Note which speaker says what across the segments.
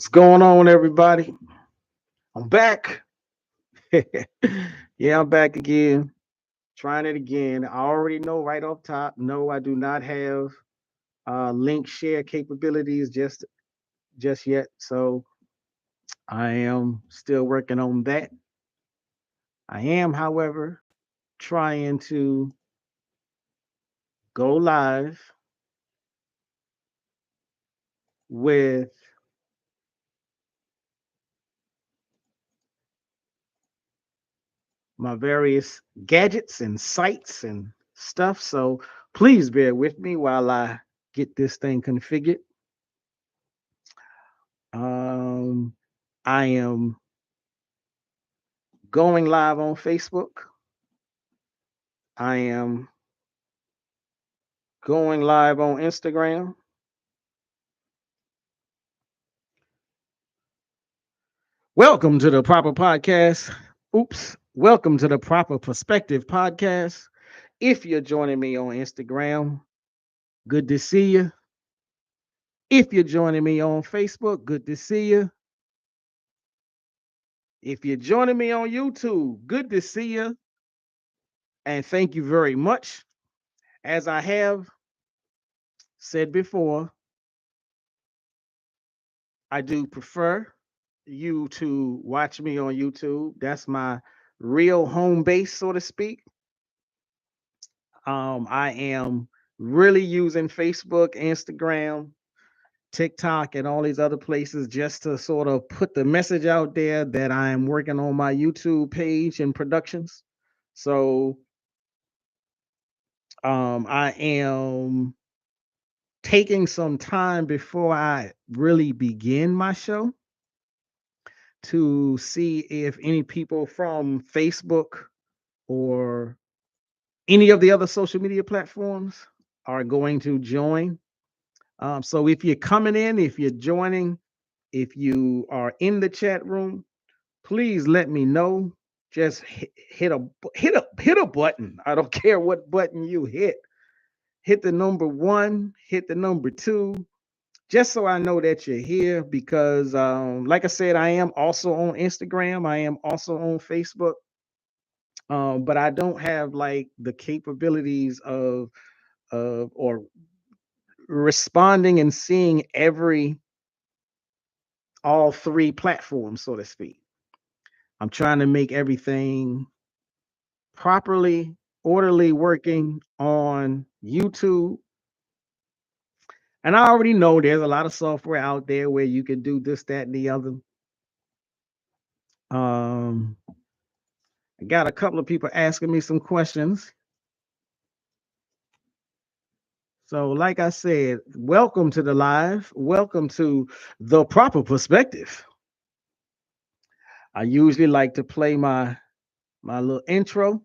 Speaker 1: What's going on, everybody? I'm back. Yeah, I'm back again. Trying it again. I already know right off top. No, I do not have link share capabilities just yet. So I am still working on that. I am, however, trying to go live with my various gadgets and sites and stuff. So please bear with me while I get this thing configured. Um, I am going live on Facebook. I am going live on Instagram. Welcome to the Proper Podcast. Oops. Welcome to the Proper Perspective Podcast. If you're joining me on Instagram, good to see you. If you're joining me on Facebook, good to see you. If you're joining me on YouTube, good to see you. And thank you very much. As I have said before, I do prefer you to watch me on YouTube. That's my real home base, so to speak. I am really using Facebook, Instagram, TikTok, and all these other places just to sort of put the message out there that I am working on my YouTube page and productions. So I am taking some time before I really begin my show to see if any people from Facebook or any of the other social media platforms are going to join. So if you're coming in, if you're joining, if you are in the chat room, please let me know. Just hit a button. I don't care what button you hit. Hit the number one, hit the number two, just so I know that you're here. Because, like I said, I am also on Instagram. I am also on Facebook. But I don't have like the capabilities of or responding and seeing all three platforms, so to speak. I'm trying to make everything properly, orderly working on YouTube. And I already know there's a lot of software out there where you can do this, that, and the other. Um, I got a couple of people asking me some questions. So, like I said, welcome to the live. Welcome to the Proper Perspective. I usually like to play my little intro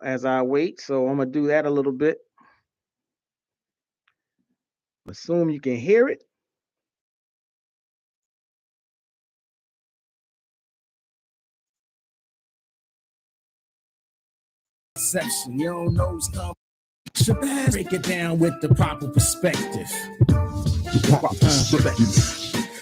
Speaker 1: as I wait. So I'm gonna do that a little bit. Assume you can hear it.
Speaker 2: Section, you don't know who's coming. Break it down with the proper perspective.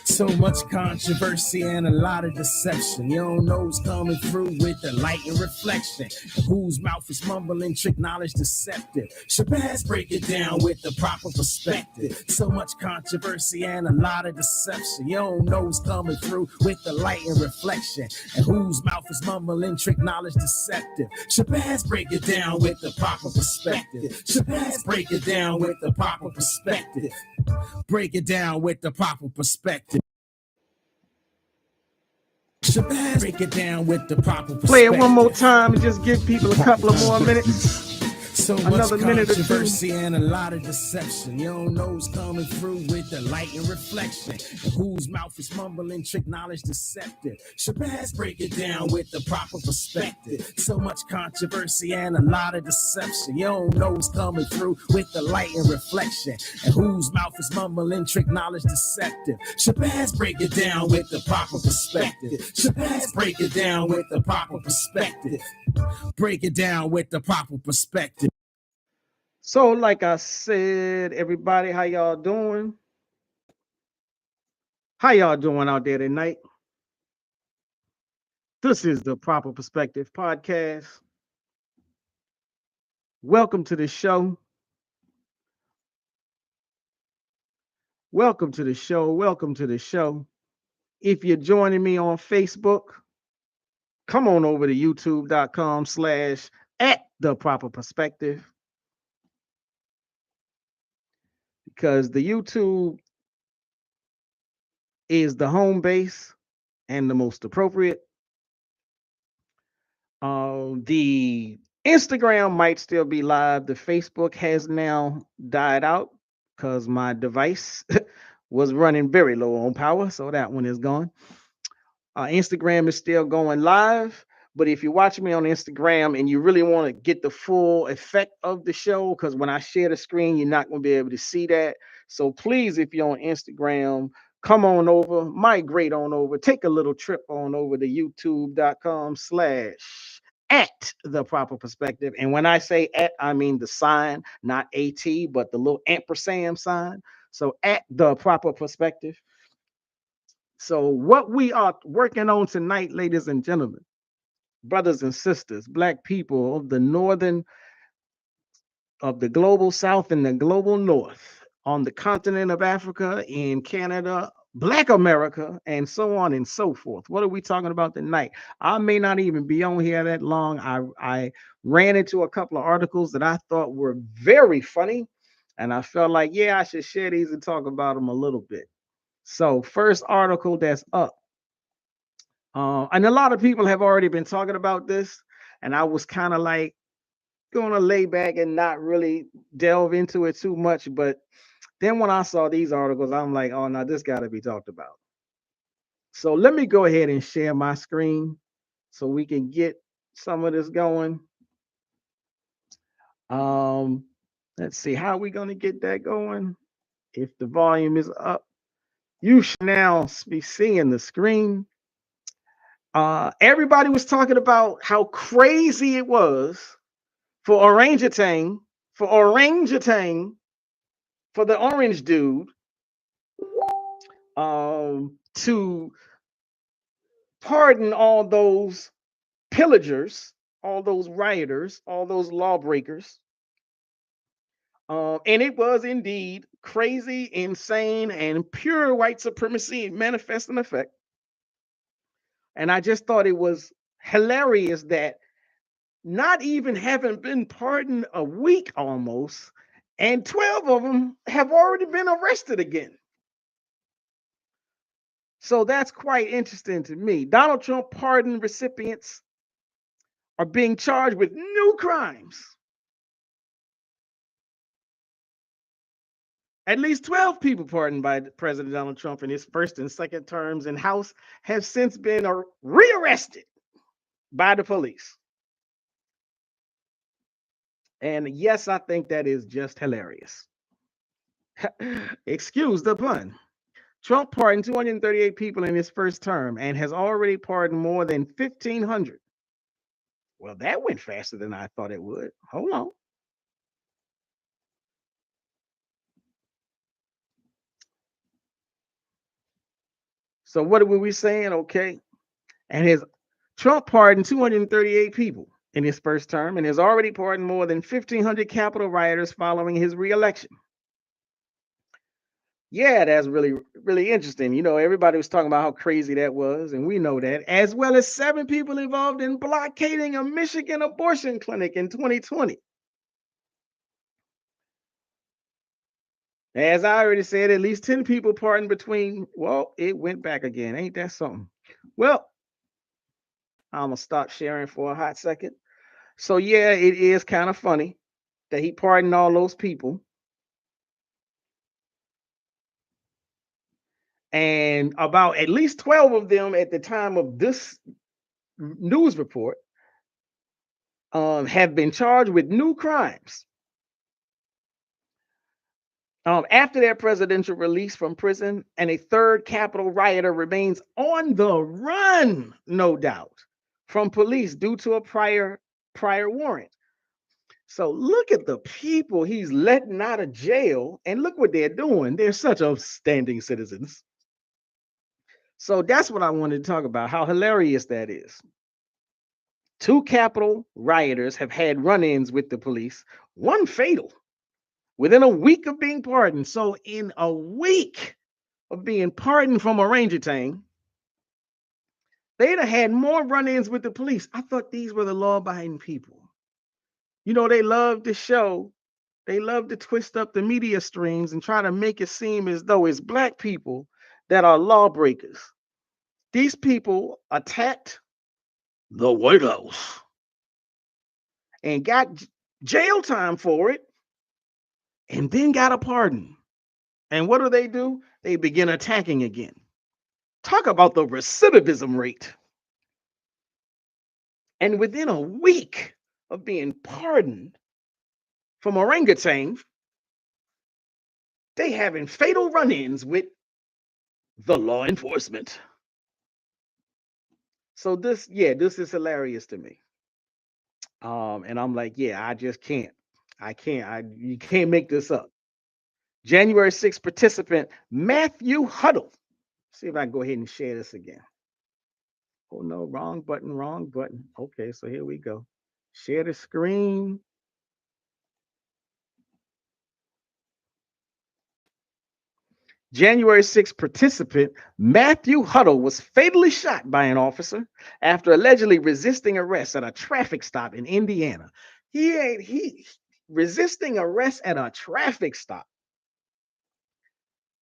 Speaker 2: So much controversy and a lot of deception. You don't know who's coming through with the light and reflection. Whose mouth is mumbling, trick knowledge deceptive. Shabazz, break it down with the proper perspective. So much controversy and a lot of deception. You don't know who's coming through with the light and reflection. And whose mouth is mumbling, trick knowledge deceptive. Shabazz, break it down with the proper perspective. Shabazz, break it down with the proper perspective. Break it down with the proper perspective. Break it down with the proper perspective.
Speaker 1: Play it one more time and just give people a couple of more minutes.
Speaker 2: So
Speaker 1: Another
Speaker 2: much
Speaker 1: minute or two.
Speaker 2: controversy and a lot of deception. You don't know who's coming through with the light and reflection. And whose mouth is mumbling, trick knowledge deceptive. Shabazz, break it down with the proper perspective. So much controversy and a lot of deception. You don't know who's coming through with the light and reflection. And whose mouth is mumbling, trick knowledge deceptive. Shabazz, break it down with the proper perspective. Shabazz, break it down with the proper perspective. Break it down with the proper perspective.
Speaker 1: So, like I said, everybody, how y'all doing? How y'all doing out there tonight? This is the Proper Perspective Podcast. Welcome to the show. Welcome to the show. Welcome to the show. If you're joining me on Facebook, come on over to youtube.com/at the Proper Perspective, because the YouTube is the home base and the most appropriate. The Instagram might still be live. The Facebook has now died out because my device was running very low on power, so that one is gone. Instagram is still going live, but if you watch me on Instagram and you really want to get the full effect of the show, because when I share the screen, you're not going to be able to see that. So please, if you're on Instagram, come on over, migrate on over, take a little trip on over to youtube.com/at the Proper Perspective. And when I say at, I mean the sign, not AT, but the little ampersand sign. So at the Proper Perspective. So what we are working on tonight, ladies and gentlemen, brothers and sisters, black people of the global south and the global north, on the continent of Africa, in Canada, Black America, and so on and so forth. What are we talking about tonight? I may not even be on here that long. I ran into a couple of articles that I thought were very funny, and I felt like, yeah, I should share these and talk about them a little bit. So, first article that's up. And a lot of people have already been talking about this, and I was kind of like going to lay back and not really delve into it too much. But then when I saw these articles, I'm like, oh, no, this got to be talked about. So let me go ahead and share my screen so we can get some of this going. Let's see, how are we going to get that going? If the volume is up, you should now be seeing the screen. Everybody was talking about how crazy it was for orangutan, for the orange dude, to pardon all those pillagers, all those rioters, all those lawbreakers. And it was indeed crazy, insane, and pure white supremacy manifest in effect. And I just thought it was hilarious that not even having been pardoned a week almost, and 12 of them have already been arrested again. So that's quite interesting to me. Donald Trump pardon recipients are being charged with new crimes. At least 12 people pardoned by President Donald Trump in his first and second terms in House have since been rearrested by the police. And yes, I think that is just hilarious. Excuse the pun. Trump pardoned 238 people in his first term and has already pardoned more than 1,500. Well, that went faster than I thought it would. Hold on. So what were we saying? Okay. And his Trump pardoned 238 people in his first term and has already pardoned more than 1,500 Capitol rioters following his reelection. Yeah, that's really, really interesting. You know, everybody was talking about how crazy that was, and we know that, as well as 7 people involved in blockading a Michigan abortion clinic in 2020. As I already said, at least 10 people pardoned between, well, it went back again. Ain't that something? Well, I'm going to stop sharing for a hot second. So, yeah, it is kind of funny that he pardoned all those people. And about at least 12 of them at the time of this news report have been charged with new crimes. After their presidential release from prison, and a third Capitol rioter remains on the run, no doubt, from police due to a prior warrant. So look at the people he's letting out of jail, and look what they're doing. They're such upstanding citizens. So that's what I wanted to talk about, how hilarious that is. Two Capitol rioters have had run ins with the police, one fatal, within a week of being pardoned. So, in a week of being pardoned from orangutan, they'd have had more run ins with the police. I thought these were the law abiding people. You know, they love to show, they love to twist up the media streams and try to make it seem as though it's black people that are lawbreakers. These people attacked the White House and got jail time for it and then got a pardon. And what do? They begin attacking again. Talk about the recidivism rate. And within a week of being pardoned from orangutan, they having fatal run-ins with the law enforcement. So this is hilarious to me. And I'm like, yeah, I just can't. You can't make this up. January 6th participant Matthew Huddle. See if I can go ahead and share this again. Oh no, wrong button, wrong button. Okay, so here we go. Share the screen. January 6th participant Matthew Huddle was fatally shot by an officer after allegedly resisting arrest at a traffic stop in Indiana. He resisting arrest at a traffic stop.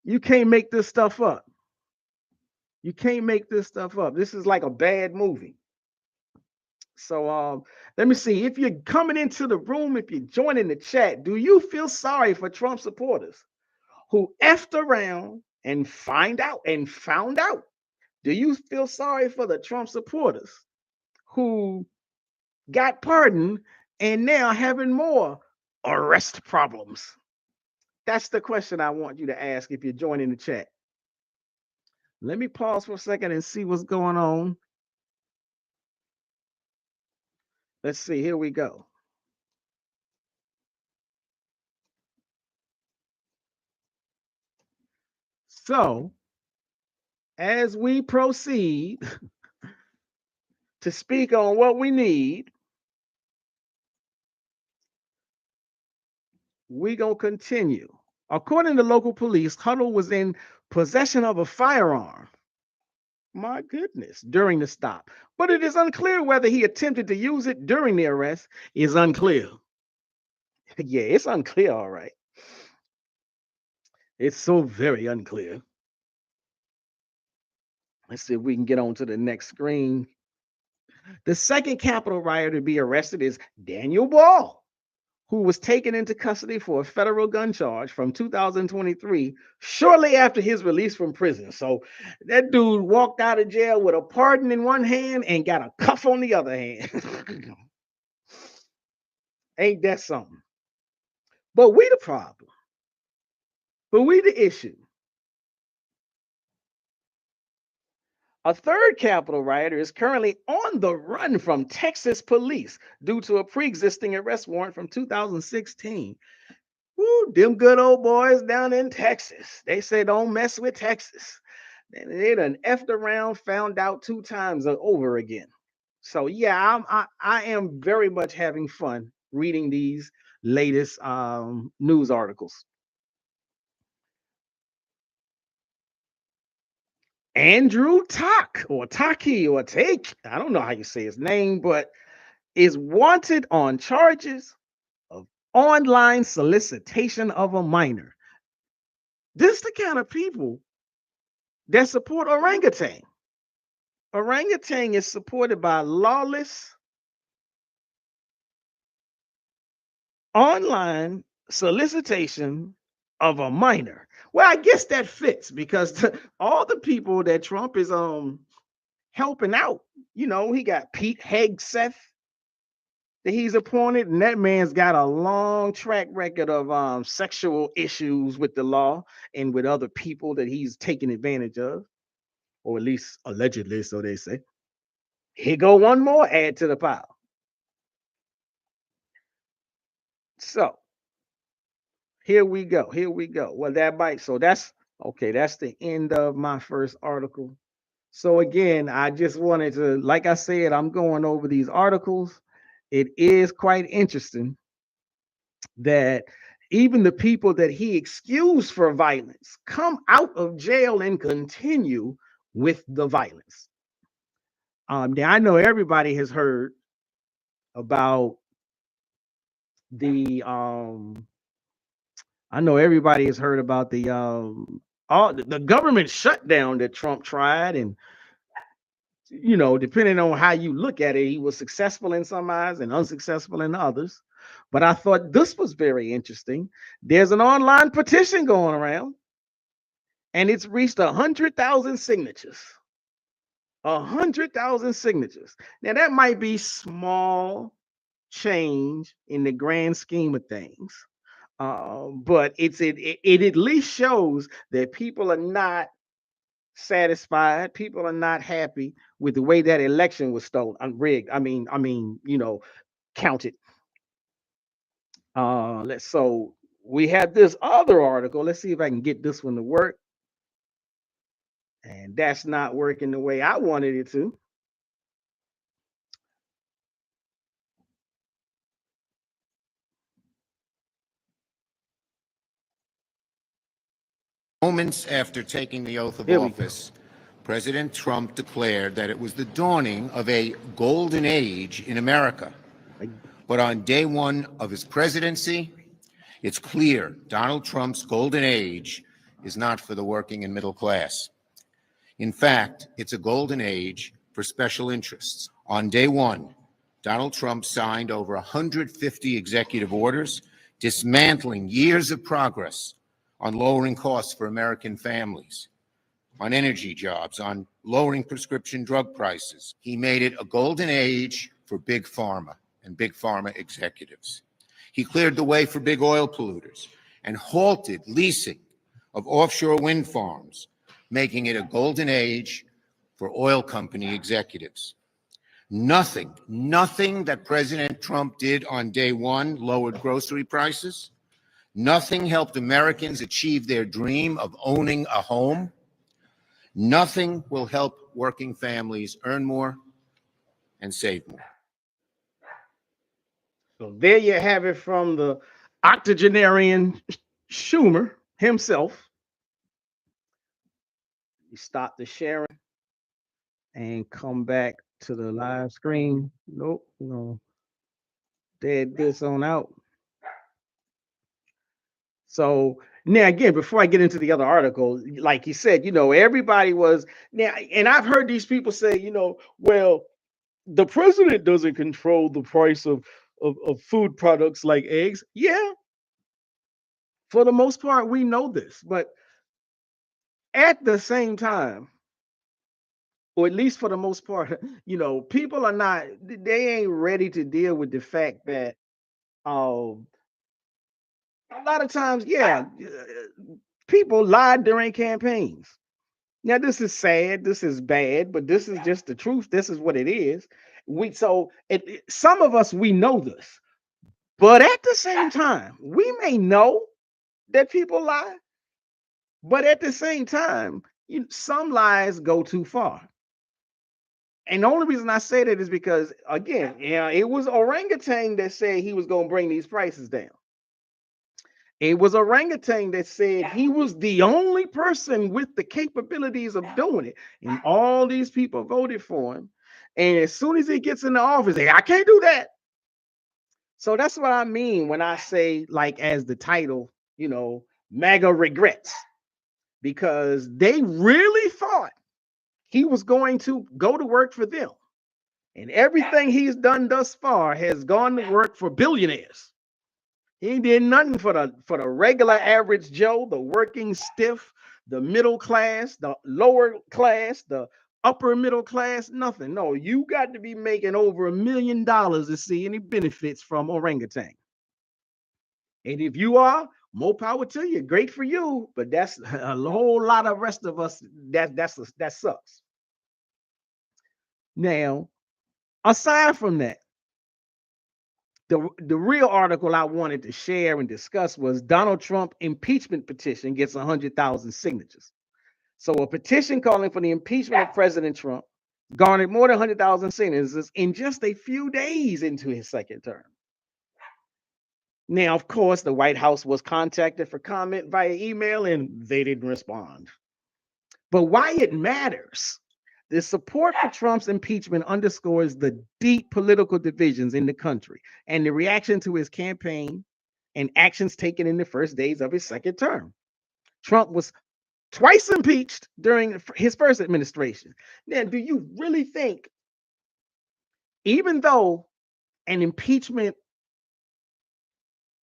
Speaker 1: You can't make this stuff up. You can't make this stuff up. This is like a bad movie. So let me see. If you're coming into the room, if you're joining the chat, do you feel sorry for Trump supporters who effed around and found out? Do you feel sorry for the Trump supporters who got pardoned and now having more arrest problems? That's the question I want you to ask if you're joining the chat. Let me pause for a second and see what's going on. Let's see. Here we go. So, as we proceed to speak on what we need, we're going to continue. According to local police, Huddle was in possession of a firearm. My goodness, during the stop. But it is unclear whether he attempted to use it during the arrest. Is unclear. Yeah, it's unclear, all right. It's so very unclear. Let's see if we can get on to the next screen. The second Capitol rioter to be arrested is Daniel Ball, who was taken into custody for a federal gun charge from 2023, shortly after his release from prison. So that dude walked out of jail with a pardon in one hand and got a cuff on the other hand. Ain't that something? But we the problem. But we the issue. A third Capitol rioter is currently on the run from Texas police due to a pre-existing arrest warrant from 2016. Woo, them good old boys down in Texas. They say don't mess with Texas. They done effed around, found out 2 times over again. So yeah, I am very much having fun reading these latest news articles. Andrew Tak or Taki or Take, I don't know how you say his name, but is wanted on charges of online solicitation of a minor. This the kind of people that support orangutan. Orangutan is supported by lawless online solicitation of a minor. Well, I guess that fits because all the people that Trump is helping out, you know, he got Pete Hegseth that he's appointed, and that man's got a long track record of sexual issues with the law and with other people that he's taking advantage of, or at least allegedly, so they say. Here go one more add to the pile. So here we go. Here we go. Well, that might. So that's okay. That's the end of my first article. So again, I just wanted to, like I said, I'm going over these articles. It is quite interesting that even the people that he excused for violence come out of jail and continue with the violence. Now I know everybody has heard about the I know everybody has heard about the all the government shutdown that Trump tried, and depending on how you look at it, he was successful in some eyes and unsuccessful in others. But I thought this was very interesting. There's an online petition going around, and it's reached 100,000 signatures. 100,000 signatures. Now that might be small change in the grand scheme of things, but it at least shows that people are not satisfied. People are not happy with the way that election was stolen, rigged. Counted. So we have this other article. Let's see if I can get this one to work. And that's not working the way I wanted it to.
Speaker 3: Moments after taking the oath of office, President Trump declared that it was the dawning of a golden age in America. But on day one of his presidency, it's clear Donald Trump's golden age is not for the working and middle class. In fact, it's a golden age for special interests. On day one, Donald Trump signed over 150 executive orders, dismantling years of progress on lowering costs for American families, on energy jobs, on lowering prescription drug prices. He made it a golden age for big pharma and big pharma executives. He cleared the way for big oil polluters and halted leasing of offshore wind farms, making it a golden age for oil company executives. Nothing that President Trump did on day one lowered grocery prices. Nothing helped Americans achieve their dream of owning a home. Nothing will help working families earn more and save more.
Speaker 1: So there you have it from the octogenarian Schumer himself. You stop the sharing and come back to the live screen. Nope, no. Dead this on out. So now again, before I get into the other article, like you said, everybody was now, and I've heard these people say, well, the president doesn't control the price of food products like eggs. Yeah, for the most part, we know this, but at the same time, or at least for the most part, people are not, they ain't ready to deal with the fact that a lot of times, yeah, people lied during campaigns. Now, this is sad, this is bad, but this is just the truth. This is what it is. Some of us, we know this, but at the same time, we may know that people lie, but at the same time, some lies go too far. And the only reason I say that is because, again, it was Orangutan that said he was going to bring these prices down. It was Orangutan that said he was the only person with the capabilities of doing it. And all these people voted for him. And as soon as he gets in the office, I can't do that. So that's what I mean when I say, like, as the title, MAGA regrets. Because they really thought he was going to go to work for them. And everything he's done thus far has gone to work for billionaires. He did nothing for the regular average Joe, the working stiff, the middle class, the lower class, the upper middle class, nothing. No, you got to be making over $1 million to see any benefits from Orangutan. And if you are, more power to you. Great for you, but that's a whole lot of rest of us that sucks. Now, aside from that, the real article I wanted to share and discuss was Donald Trump impeachment petition gets 100,000 signatures. So a petition calling for the impeachment of President Trump garnered more than 100,000 signatures in just a few days into his second term. Now, of course, the White House was contacted for comment via email and they didn't respond. But why it matters, the support for Trump's impeachment underscores the deep political divisions in the country and the reaction to his campaign and actions taken in the first days of his second term. Trump was twice impeached during his first administration. Now, do you really think, even though an impeachment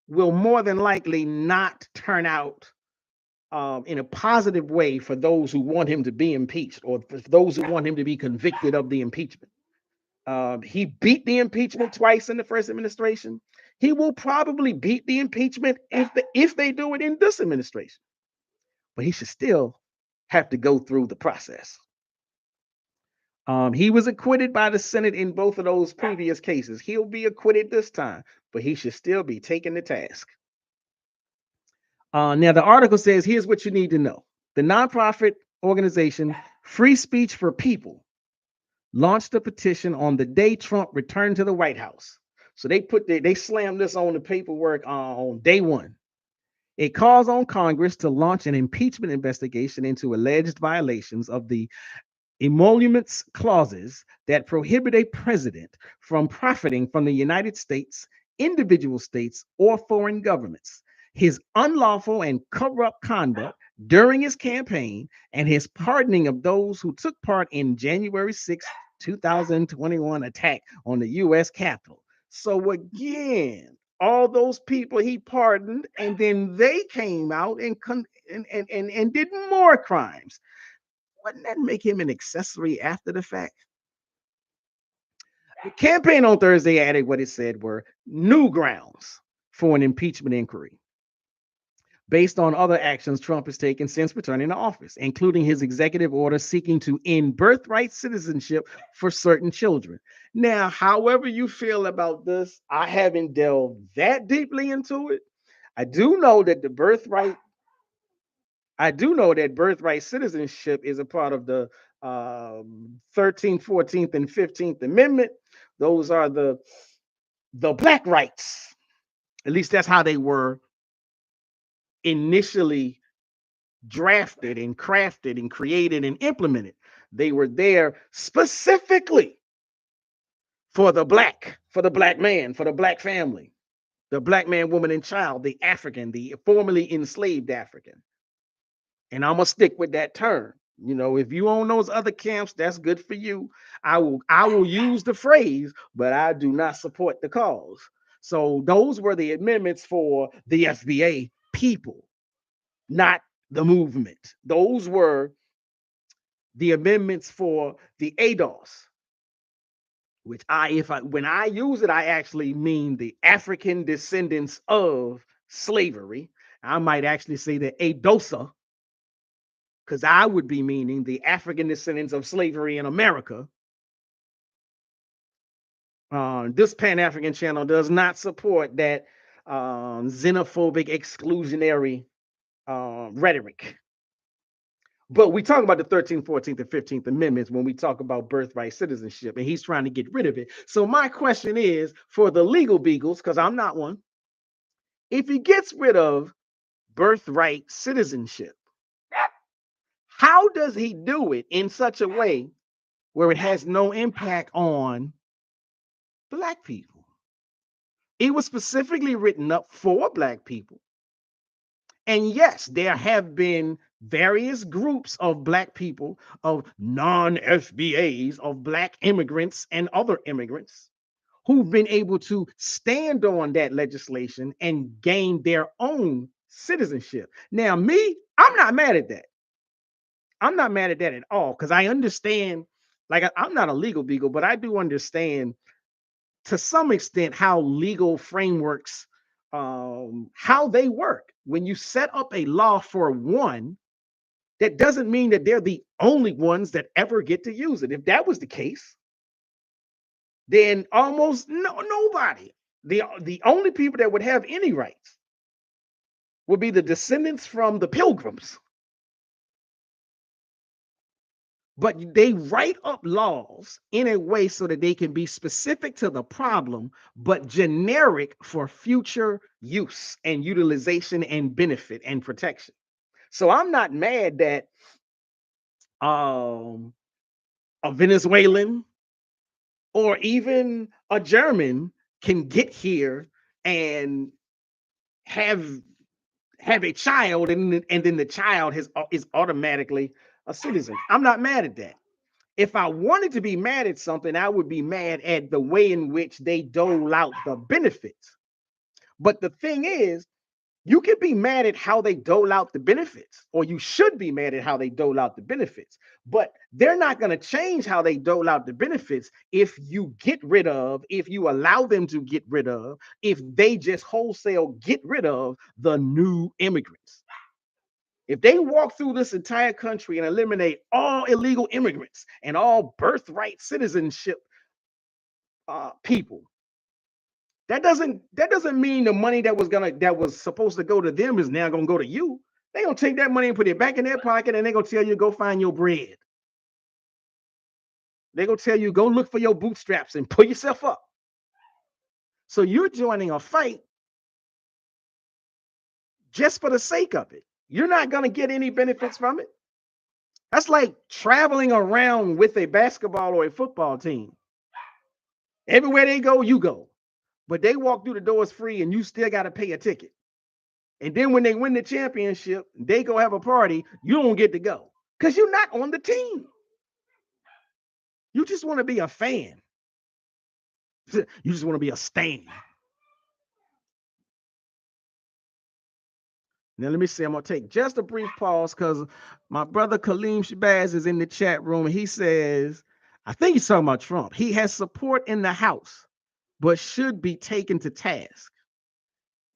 Speaker 1: will more than likely not turn out in a positive way for those who want him to be impeached or for those who want him to be convicted of the impeachment? He beat the impeachment twice in the first administration. He will probably beat the impeachment if they do it in this administration. But he should still have to go through the process. He was acquitted by the Senate in both of those previous cases. He'll be acquitted this time, but he should still be taken to task. Now, the article says, here's what you need to know. The nonprofit organization Free Speech for People launched a petition on the day Trump returned to the White House. So they slammed this on the paperwork on day one. It calls on Congress to launch an impeachment investigation into alleged violations of the emoluments clauses that prohibit a president from profiting from the United States, individual states, or foreign governments, his unlawful and corrupt conduct during his campaign, and his pardoning of those who took part in January 6, 2021 attack on the U.S. Capitol. So again, all those people he pardoned, and then they came out and did more crimes. Wouldn't that make him an accessory after the fact? The campaign on Thursday added what it said were new grounds for an impeachment inquiry based on other actions Trump has taken since returning to office, including his executive order seeking to end birthright citizenship for certain children. Now, however you feel about this, I haven't delved that deeply into it. I do know that birthright citizenship is a part of the 13th, 14th, and 15th Amendment. Those are the black rights. At least that's how they were initially drafted and crafted and created and implemented. They were there specifically for the black man, for the black family, the black man, woman, and child, the African, the formerly enslaved African. And I'm gonna stick with that term. You know, if you own those other camps, that's good for you. I will use the phrase, but I do not support the cause. So those were the amendments for the FBA people, not the movement. Those were the amendments for the ADOS, which when I use it, I actually mean the African descendants of slavery. I might actually say the ADOSA, because I would be meaning the African descendants of slavery in America. This Pan-African channel does not support that xenophobic, exclusionary rhetoric. But we talk about the 13th, 14th, and 15th Amendments when we talk about birthright citizenship, and he's trying to get rid of it. So my question is, for the legal beagles, because I'm not one, if he gets rid of birthright citizenship, how does he do it in such a way where it has no impact on Black people? It was specifically written up for Black people. And yes, there have been various groups of Black people, of non-FBAs, of Black immigrants and other immigrants who've been able to stand on that legislation and gain their own citizenship. Now, I'm not mad at that. I'm not mad at that at all, because I understand, like, I'm not a legal beagle, but I do understand to some extent how legal frameworks, how they work. When you set up a law for one, that doesn't mean that they're the only ones that ever get to use it. If that was the case, then almost nobody, the only people that would have any rights would be the descendants from the Pilgrims. but they write up laws in a way so that they can be specific to the problem, but generic for future use and utilization and benefit and protection. So I'm not mad that a Venezuelan or even a German can get here and have a child, and then the child is automatically a citizen. I'm not mad at that. If I wanted to be mad at something, I would be mad at the way in which they dole out the benefits. But the thing is, you can be mad at how they dole out the benefits, or you should be mad at how they dole out the benefits. But they're not going to change how they dole out the benefits if you allow them to get rid of, if they just wholesale get rid of the new immigrants. If they walk through this entire country and eliminate all illegal immigrants and all birthright citizenship people, that doesn't mean the money that was supposed to go to them is now gonna go to you. They're gonna take that money and put it back in their pocket, and they're gonna tell you go find your bread. They're gonna tell you go look for your bootstraps and pull yourself up. So you're joining a fight just for the sake of it. You're not gonna get any benefits from it. That's like traveling around with a basketball or a football team. Everywhere they go, you go. But they walk through the doors free and you still got to pay a ticket. And then when they win the championship, they go have a party, you don't get to go because you're not on the team. You just want to be a fan. You just want to be a stan. Now, let me see. I'm going to take just a brief pause because my brother Kaleem Shabazz is in the chat room. He says, I think he's talking about Trump. He has support in the House, but should be taken to task.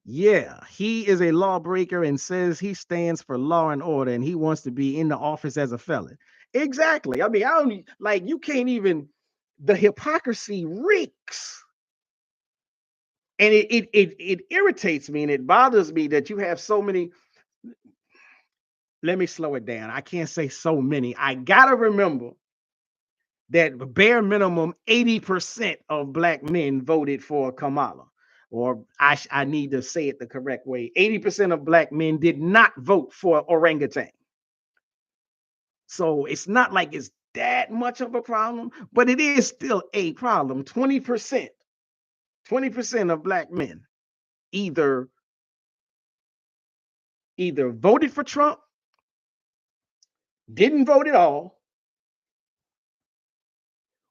Speaker 1: Yeah, he is a lawbreaker and says he stands for law and order, and he wants to be in the office as a felon. Exactly. I mean, I don't like, you can't even, the hypocrisy reeks. And it irritates me and it bothers me that you have so many. Let me slow it down. I can't say so many. I gotta remember that bare minimum 80% of black men voted for Kamala. Or I need to say it the correct way. 80% of black men did not vote for orangutan. So it's not like it's that much of a problem, but it is still a problem. 20% of black men either voted for Trump, didn't vote at all,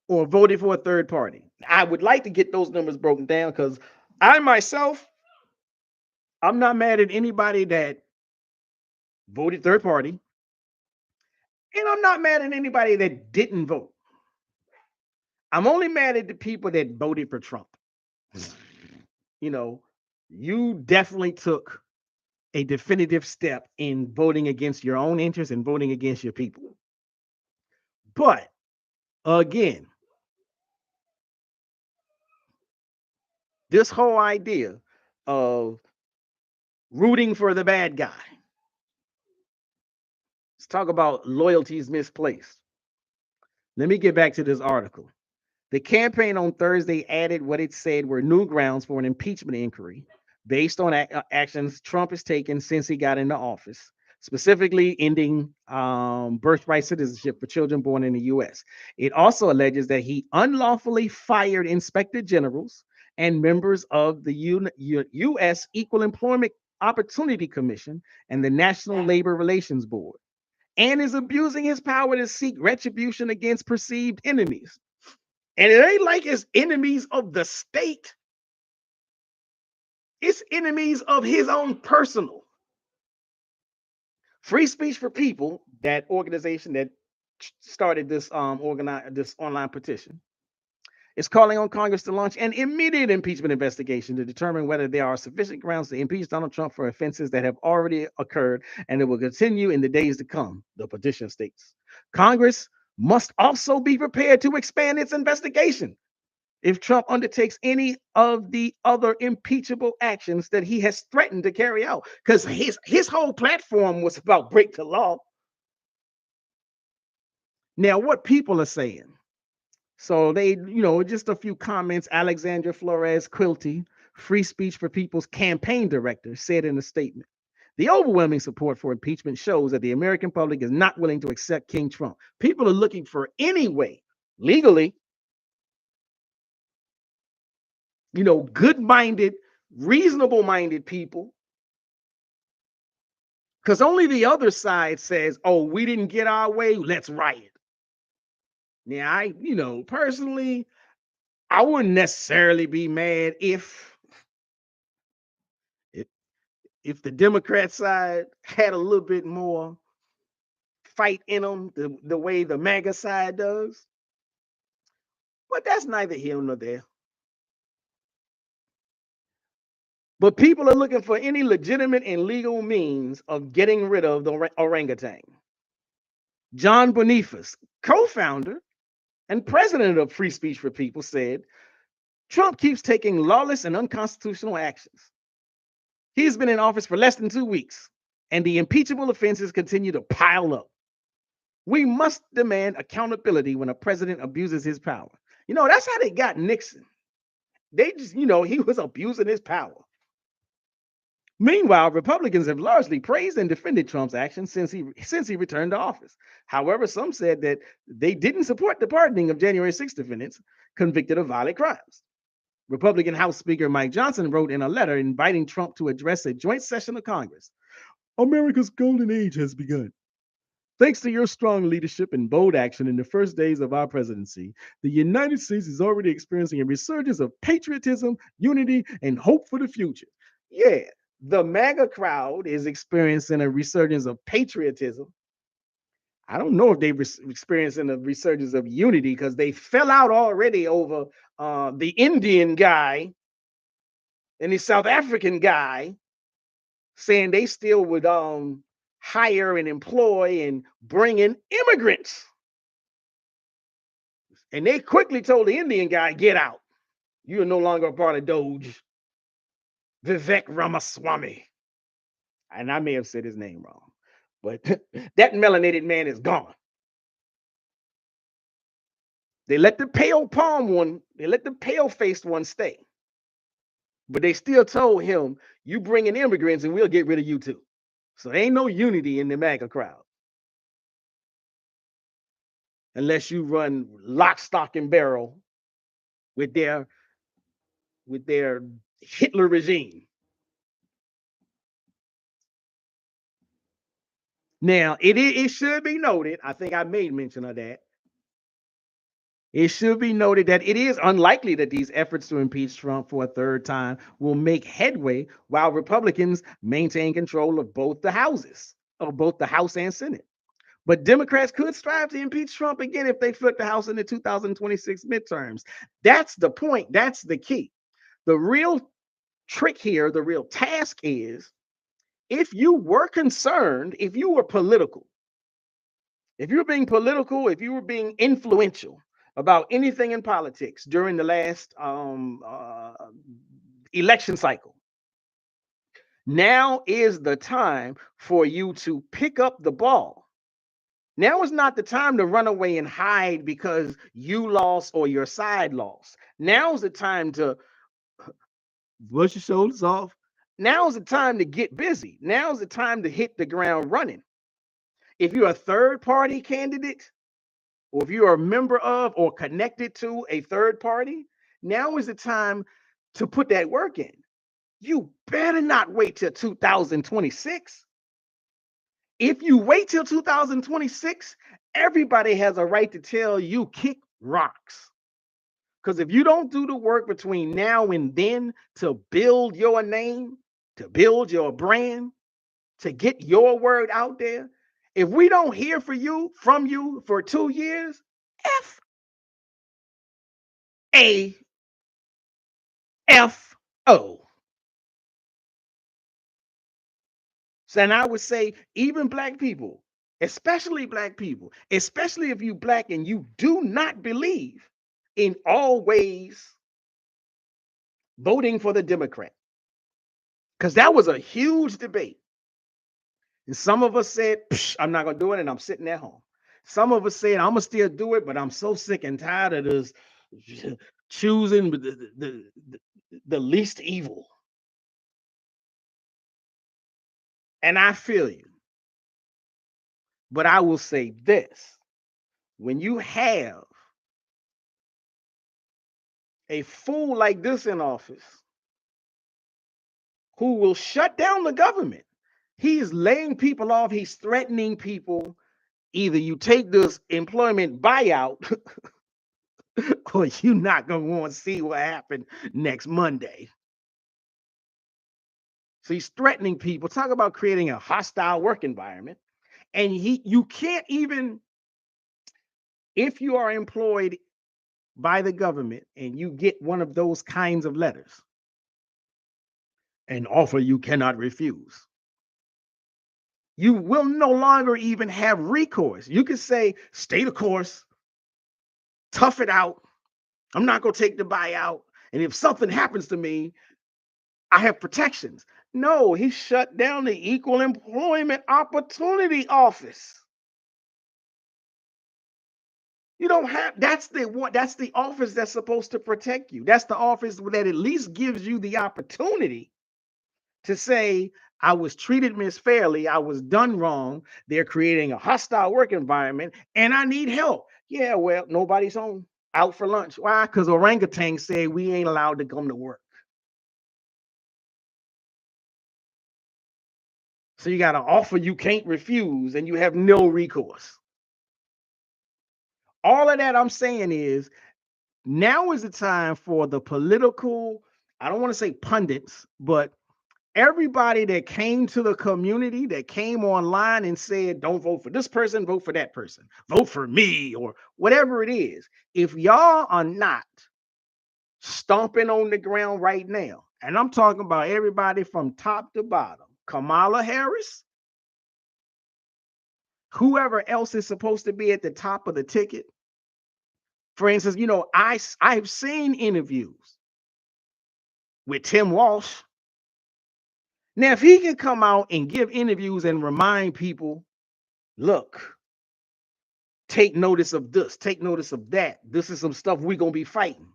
Speaker 1: or voted for a third party. I would like to get those numbers broken down because I myself, I'm not mad at anybody that voted third party, and I'm not mad at anybody that didn't vote. I'm only mad at the people that voted for Trump. You know, you definitely took a definitive step in voting against your own interests and voting against your people. But again, this whole idea of rooting for the bad guy. Let's talk about loyalties misplaced. Let me get back to this article. The campaign on Thursday added what it said were new grounds for an impeachment inquiry based on actions Trump has taken since he got into office, specifically ending birthright citizenship for children born in the U.S. It also alleges that he unlawfully fired inspector generals and members of the U.S. Equal Employment Opportunity Commission and the National Labor Relations Board, and is abusing his power to seek retribution against perceived enemies. And it ain't like it's enemies of the state. It's enemies of his own personal. Free Speech for People, that organization that started this this online petition, is calling on Congress to launch an immediate impeachment investigation to determine whether there are sufficient grounds to impeach Donald Trump for offenses that have already occurred and that will continue in the days to come, the petition states. Congress must also be prepared to expand its investigation if Trump undertakes any of the other impeachable actions that he has threatened to carry out. Because his whole platform was about break the law. Now, what people are saying. So they, just a few comments. Alexandra Flores Quilty, Free Speech for People's campaign director, said in a statement, the overwhelming support for impeachment shows that the American public is not willing to accept King Trump. People are looking for any way, legally, good-minded, reasonable-minded people, because only the other side says, oh, we didn't get our way, let's riot. Now, I, personally, I wouldn't necessarily be mad if the Democrat side had a little bit more fight in them the way the MAGA side does. But that's neither here nor there. But people are looking for any legitimate and legal means of getting rid of the orangutan. John Boniface, co-founder and president of Free Speech for People, said, Trump keeps taking lawless and unconstitutional actions. He's been in office for less than 2 weeks, and the impeachable offenses continue to pile up. We must demand accountability when a president abuses his power. That's how they got Nixon. They just, he was abusing his power. Meanwhile, Republicans have largely praised and defended Trump's actions since he returned to office. However, some said that they didn't support the pardoning of January 6th defendants convicted of violent crimes. Republican House Speaker Mike Johnson wrote in a letter inviting Trump to address a joint session of Congress. America's golden age has begun. Thanks to your strong leadership and bold action in the first days of our presidency, the United States is already experiencing a resurgence of patriotism, unity, and hope for the future. Yeah, the MAGA crowd is experiencing a resurgence of patriotism. I don't know if they're experiencing a resurgence of unity because they fell out already over the Indian guy and the South African guy saying they still would hire and employ and bring in immigrants. And they quickly told the Indian guy, get out. You are no longer a part of Doge. Vivek Ramaswamy. And I may have said his name wrong, but that melanated man is gone. They let the pale-faced one stay. But they still told him, you bring in immigrants and we'll get rid of you too. So there ain't no unity in the MAGA crowd. Unless you run lock, stock, and barrel with their Hitler regime. Now, it should be noted, I think I made mention of that. It should be noted that it is unlikely that these efforts to impeach Trump for a third time will make headway while Republicans maintain control of both the houses, of both the House and Senate. But Democrats could strive to impeach Trump again if they flip the House in the 2026 midterms. That's the point. That's the key. The real trick here, the real task is, if you were concerned, if you were political, if you were being political, if you were being influential about anything in politics during the last election cycle, now is the time for you to pick up the ball. Now is not the time to run away and hide because you lost or your side lost. Now is the time to brush your shoulders off. Now is the time to get busy. Now is the time to hit the ground running. If you're a third party candidate, or if you're a member of or connected to a third party, now is the time to put that work in. You better not wait till 2026. If you wait till 2026, everybody has a right to tell you kick rocks. Because if you don't do the work between now and then to build your name, to build your brand, to get your word out there, if we don't hear from you for 2 years, F-A-F-O. So, and I would say even Black people, especially if you Black and you do not believe in always voting for the Democrat, because that was a huge debate. And some of us said, I'm not going to do it, and I'm sitting at home. Some of us said, I'm gonna still do it, but I'm so sick and tired of this choosing the least evil. And I feel you. But I will say this: when you have a fool like this in office who will shut down the government, he is laying people off, he's threatening people. Either you take this employment buyout or you're not going to want to see what happened next Monday. So he's threatening people. Talk about creating a hostile work environment. And you can't even, if you are employed by the government and you get one of those kinds of letters, an offer you cannot refuse, you will no longer even have recourse. You can say, stay the course, tough it out. I'm not going to take the buyout. And if something happens to me, I have protections. No, he shut down the Equal Employment Opportunity Office. You don't have, that's the office that's supposed to protect you. That's the office that at least gives you the opportunity to say, I was treated misfairly, I was done wrong, they're creating a hostile work environment, and I need help. Yeah, well, nobody's home, out for lunch. Why? Because orangutan say we ain't allowed to come to work. So you got an offer you can't refuse, and you have no recourse. All of that I'm saying is, now is the time for the political, I don't want to say pundits, but everybody that came to the community, that came online and said, don't vote for this person, vote for that person, vote for me, or whatever it is. If y'all are not stomping on the ground right now, and I'm talking about everybody from top to bottom, Kamala Harris, whoever else is supposed to be at the top of the ticket. For instance, I've seen interviews with Tim Walsh. Now, if he can come out and give interviews and remind people, look, take notice of this, take notice of that. This is some stuff we're going to be fighting.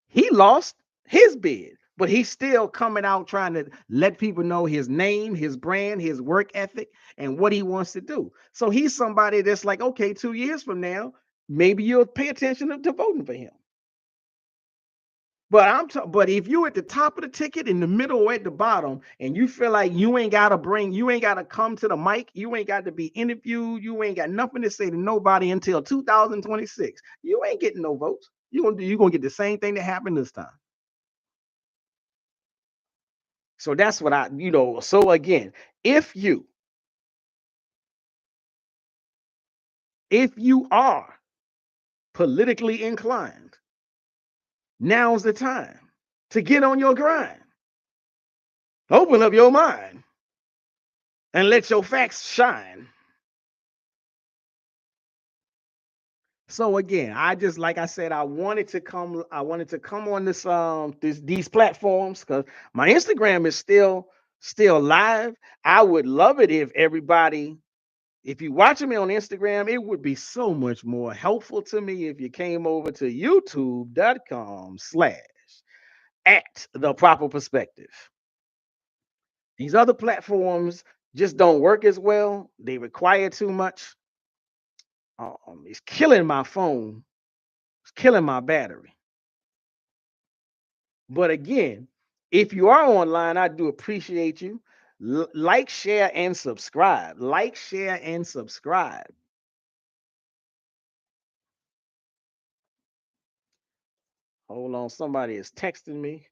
Speaker 1: He lost his bid, but he's still coming out trying to let people know his name, his brand, his work ethic, and what he wants to do. So he's somebody that's like, okay, 2 years from now, maybe you'll pay attention to voting for him. But if you at the top of the ticket, in the middle, or at the bottom, and you feel like you ain't gotta come to the mic, you ain't got to be interviewed, you ain't got nothing to say to nobody until 2026, you ain't getting no votes. You're gonna get the same thing that happened this time. So that's what so again, if you are politically inclined, now's the time to get on your grind. Open up your mind and let your facts shine. So again, like I said, I wanted to come on these platforms because my Instagram is still live. I would love it if you're watching me on Instagram, it would be so much more helpful to me if you came over to youtube.com/@theproperperspective. These other platforms just don't work as well. They require too much. It's killing my phone. It's killing my battery. But again, if you are online, I do appreciate you. Like, share, and subscribe. Like, share, and subscribe. Hold on, somebody is texting me.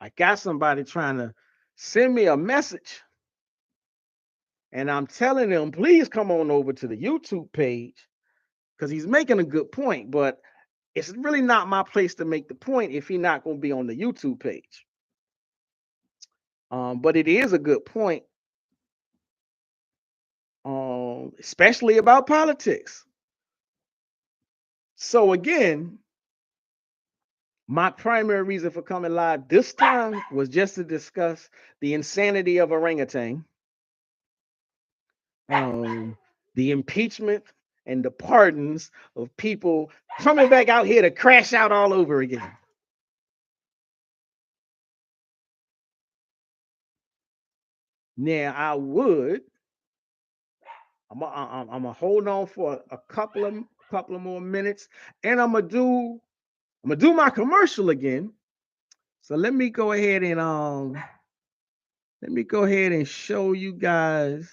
Speaker 1: I got somebody trying to send me a message. And I'm telling them, please come on over to the YouTube page because he's making a good point. But it's really not my place to make the point if he's not going to be on the YouTube page. But it is a good point, especially about politics. So again, My primary reason for coming live this time was just to discuss the insanity of orangutan, the impeachment and the pardons of people coming back out here to crash out all over again. Now I'm gonna hold on for a couple of more minutes, and I'm gonna do my commercial again. So let me go ahead and show you guys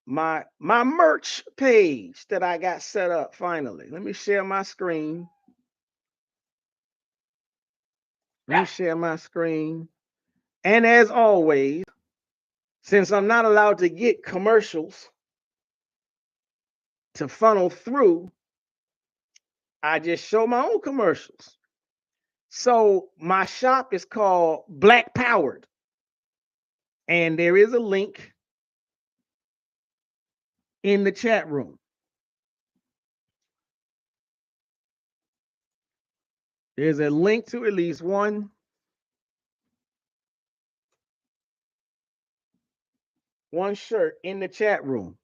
Speaker 1: my merch page that I got set up finally. Let me share my screen. And as always, since I'm not allowed to get commercials to funnel through, I just show my own commercials. So my shop is called Black Powered, and there is a link in the chat room. There's a link to at least one shirt in the chat room.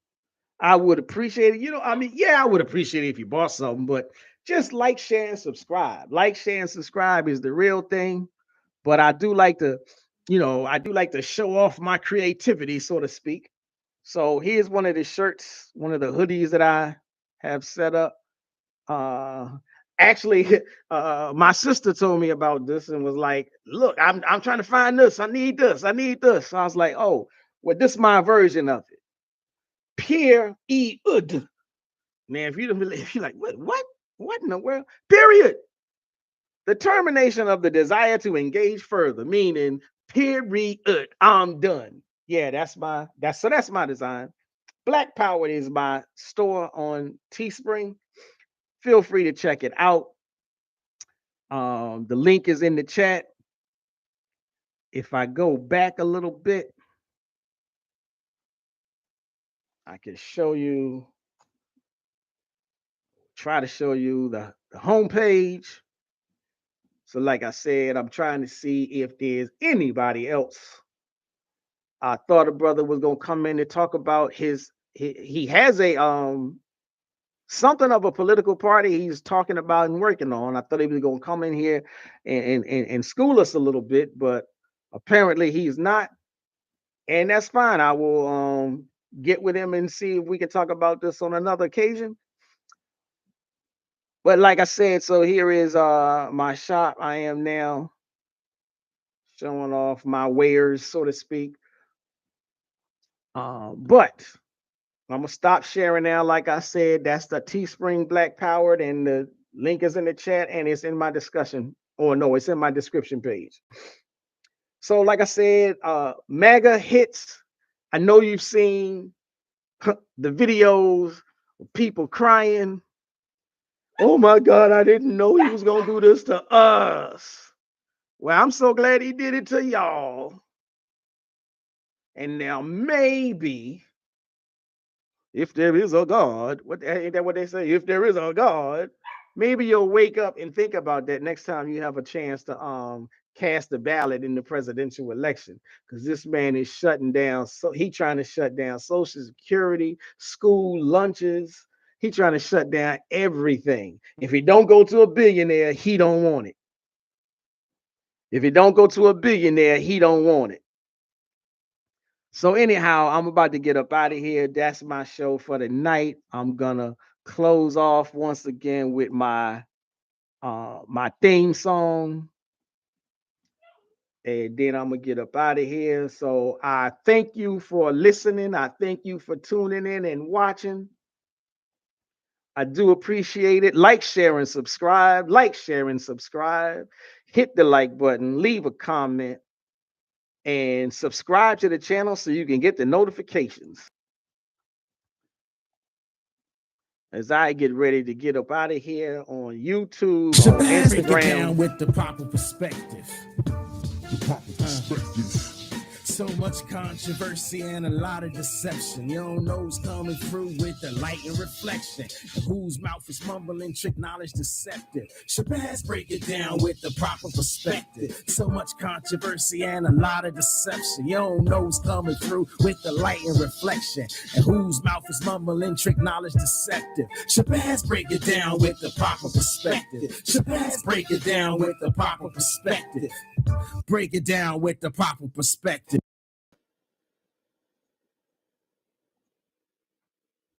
Speaker 1: I would appreciate it. You know, I mean, yeah, I would appreciate it if you bought something, but just like, share, and subscribe. Like, share, and subscribe is the real thing. But I do like to, show off my creativity, so to speak. So here's one of the shirts, one of the hoodies that I have set up. Actually, my sister told me about this and was like, "Look, I'm trying to find this. I need this. So I was like, "Oh, well, this is my version of it." Pierre E. Ud. Man, if you're like, what in the world? Period. The termination of the desire to engage further, meaning period. I'm done. Yeah, that's my design. Black Power is my store on Teespring. Feel free to check it out. The link is in the chat. If I go back a little bit, I can try to show you the homepage. So like I said, I'm trying to see if there's anybody else. I thought a brother was going to come in and talk about he has a something of a political party he's talking about and working on. I thought he was going to come in here and school us a little bit, but apparently he's not. And that's fine. I will get with him and see if we can talk about this on another occasion. But like I said, so here is my shop. I am now showing off my wares, so to speak. But I'm gonna stop sharing now. Like I said, that's the Teespring Black Powered, and the link is in the chat, and it's in my discussion. Or no, it's in my description page. So, like I said, MAGA hits. I know you've seen the videos of people crying. Oh my God, I didn't know he was gonna do this to us. Well, I'm so glad he did it to y'all. And now maybe, if there is a God, ain't that what they say? If there is a God, maybe you'll wake up and think about that next time you have a chance to cast a ballot in the presidential election. Because this man is shutting down, so he trying to shut down Social Security, school lunches. He trying to shut down everything. If he don't go to a billionaire, he don't want it. If he don't go to a billionaire, he don't want it. So anyhow, I'm about to get up out of here. That's my show for the night. I'm gonna close off once again with my my theme song, and then I'm gonna get up out of here. So I thank you for listening. I thank you for tuning in and watching. I do appreciate it. Like, share, and subscribe. Like, share, and subscribe. Hit the like button. Leave a comment. And subscribe to the channel so you can get the notifications as I get ready to get up out of here on YouTube, on Instagram.
Speaker 2: Down with the proper perspective. So much controversy and a lot of deception. You don't know who's coming through with the light and reflection. Whose mouth is mumbling, trick knowledge deceptive. Shabazz break it down with the proper perspective. So much controversy and a lot of deception. You don't know who's coming through with the light and reflection. And whose mouth is mumbling, trick knowledge deceptive. Shabazz break it down with the proper perspective. Shabazz break it down with the proper perspective. Break it down with the proper perspective.